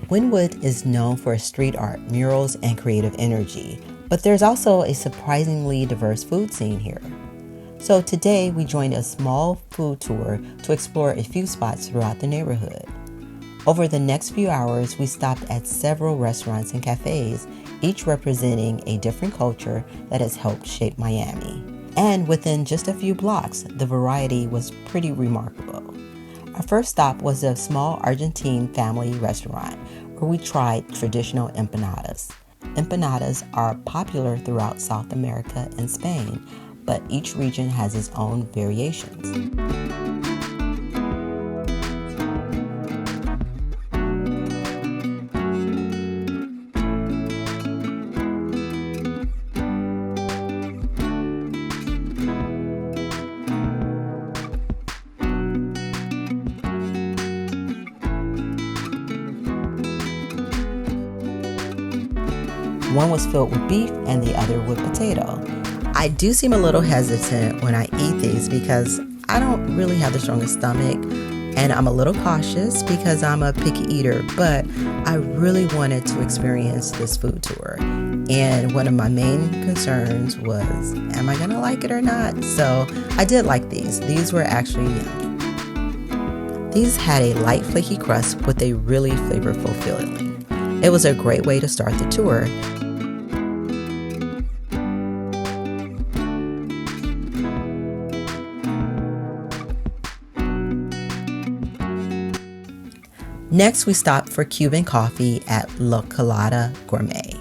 Wynwood is known for street art, murals, and creative energy, but there's also a surprisingly diverse food scene here. So today we joined a small food tour to explore a few spots throughout the neighborhood. Over the next few hours, we stopped at several restaurants and cafes, each representing a different culture that has helped shape Miami. And within just a few blocks, the variety was pretty remarkable. Our first stop was a small Argentine family restaurant where we tried traditional empanadas. Empanadas are popular throughout South America and Spain, but each region has its own variations. One was filled with beef and the other with potato. I do seem a little hesitant when I eat these because I don't really have the strongest stomach, and I'm a little cautious because I'm a picky eater, but I really wanted to experience this food tour. And one of my main concerns was, am I gonna like it or not? So I did like these. These were actually yummy. These had a light flaky crust with a really flavorful filling. It was a great way to start the tour. Next, we stopped for Cuban coffee at La Colada Gourmet.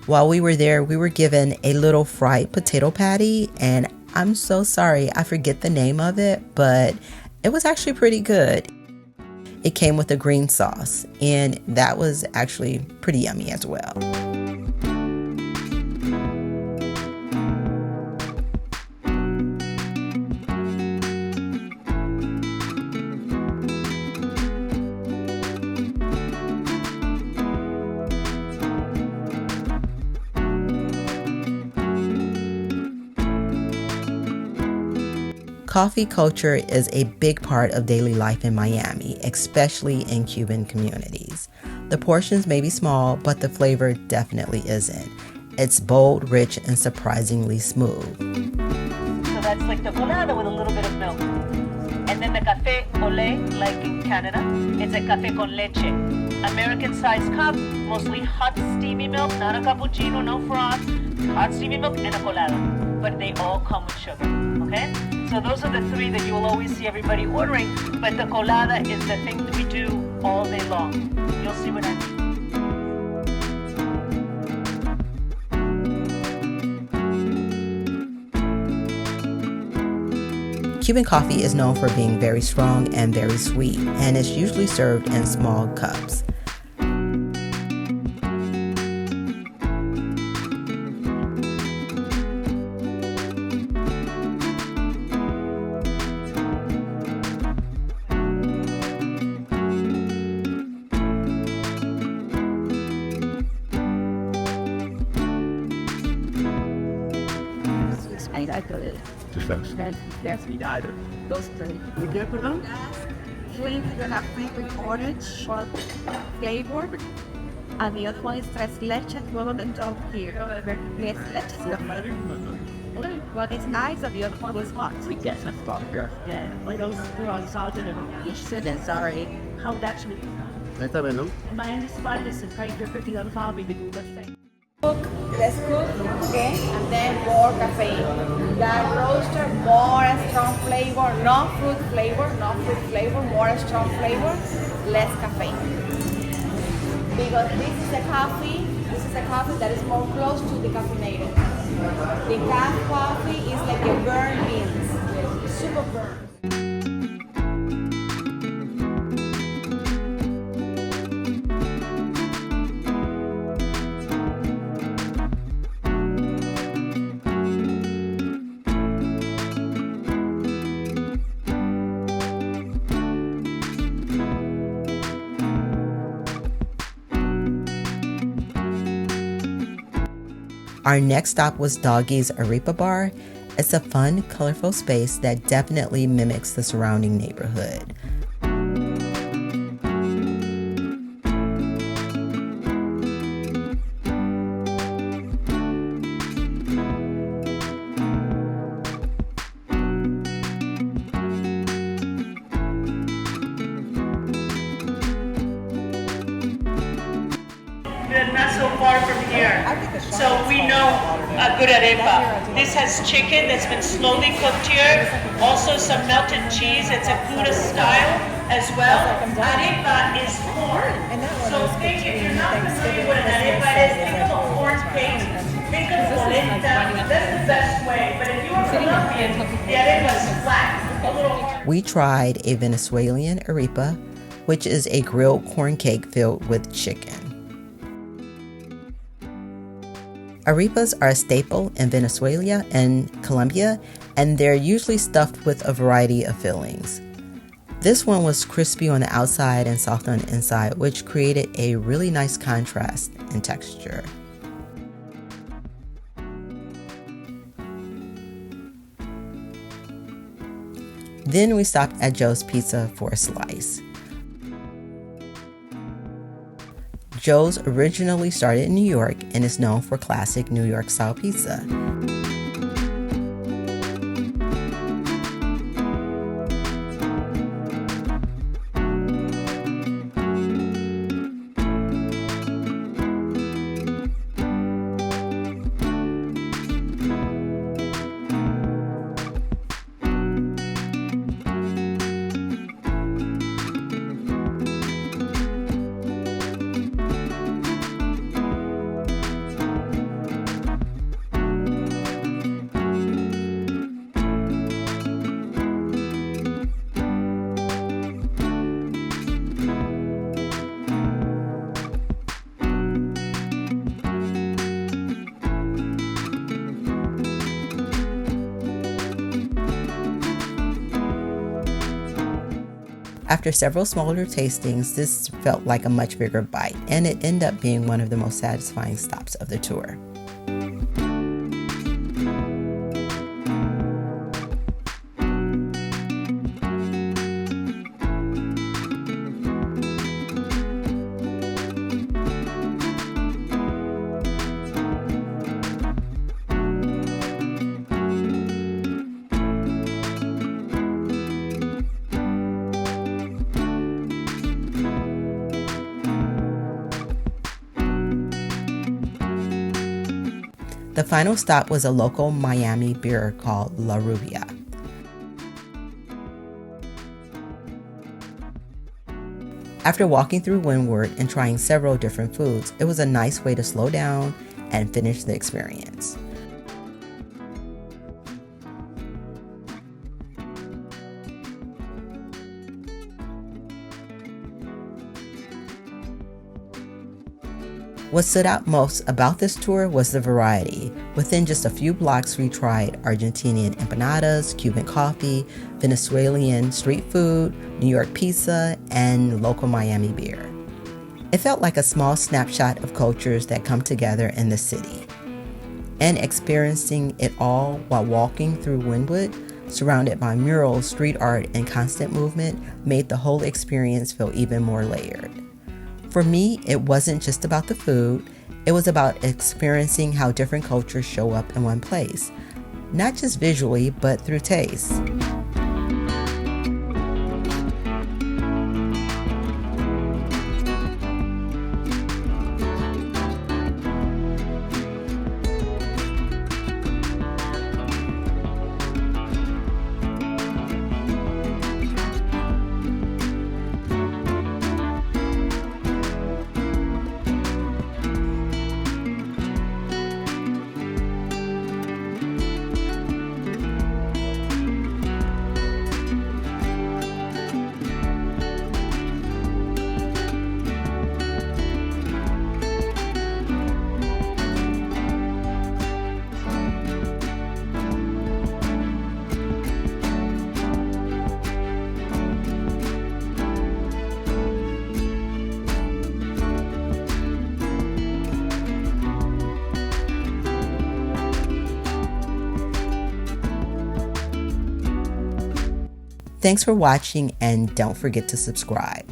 While we were there, we were given a little fried potato patty, and I'm so sorry, I forget the name of it, but it was actually pretty good. It came with a green sauce, and that was actually pretty yummy as well. Coffee culture is a big part of daily life in Miami, especially in Cuban communities. The portions may be small, but the flavor definitely isn't. It's bold, rich, and surprisingly smooth. So that's like the colada with a little bit of milk. And then the café au lait, like in Canada, it's a café con leche. American-sized cup, mostly hot steamy milk, not a cappuccino, no froth, hot steamy milk, and a colada. But they all come with sugar, okay? So those are the three that you'll always see everybody ordering, but the colada is the thing that we do all day long. You'll see what I mean. Cuban coffee is known for being very strong and very sweet, and it's usually served in small cups. Those three. We're gonna with orange or flavor, and the other one is tres leches. One of them down here. Tres leches. One is nice, and the other one was hot. We get some stronger. Yeah, like those were on salted and you shouldn't. Sorry. How would that should be? My understanding is to try to put the other family to do the same. Let's cook, okay, and then more caffeine. That roaster, more strong flavor, no fruit flavor, more strong flavor, less caffeine. Because this is a coffee that is more close to the caffeinated. The calf coffee is like a burnt beans, super burnt. Our next stop was Doggy's Arepa Bar. It's a fun, colorful space that definitely mimics the surrounding neighborhood. They're not so far from here. So we know a good arepa. This has chicken that's been slowly cooked here. Also some melted cheese. It's a Cuda style as well. Arepa is corn. So think if you're not familiar with what an arepa is, think of a corn cake. Think of polenta. That's the best way. But if you are Colombian, the arepa is flat. A little hard. We tried a Venezuelan arepa, which is a grilled corn cake filled with chicken. Arepas are a staple in Venezuela and Colombia, and they're usually stuffed with a variety of fillings. This one was crispy on the outside and soft on the inside, which created a really nice contrast in texture. Then we stopped at Joe's Pizza for a slice. Joe's originally started in New York and is known for classic New York style pizza. After several smaller tastings, this felt like a much bigger bite, and it ended up being one of the most satisfying stops of the tour. The final stop was a local Miami beer called La Rubia. After walking through Wynwood and trying several different foods, it was a nice way to slow down and finish the experience. What stood out most about this tour was the variety. Within just a few blocks, we tried Argentinian empanadas, Cuban coffee, Venezuelan street food, New York pizza, and local Miami beer. It felt like a small snapshot of cultures that come together in the city. And experiencing it all while walking through Wynwood, surrounded by murals, street art, and constant movement, made the whole experience feel even more layered. For me, it wasn't just about the food, it was about experiencing how different cultures show up in one place, not just visually, but through taste. Thanks for watching and don't forget to subscribe.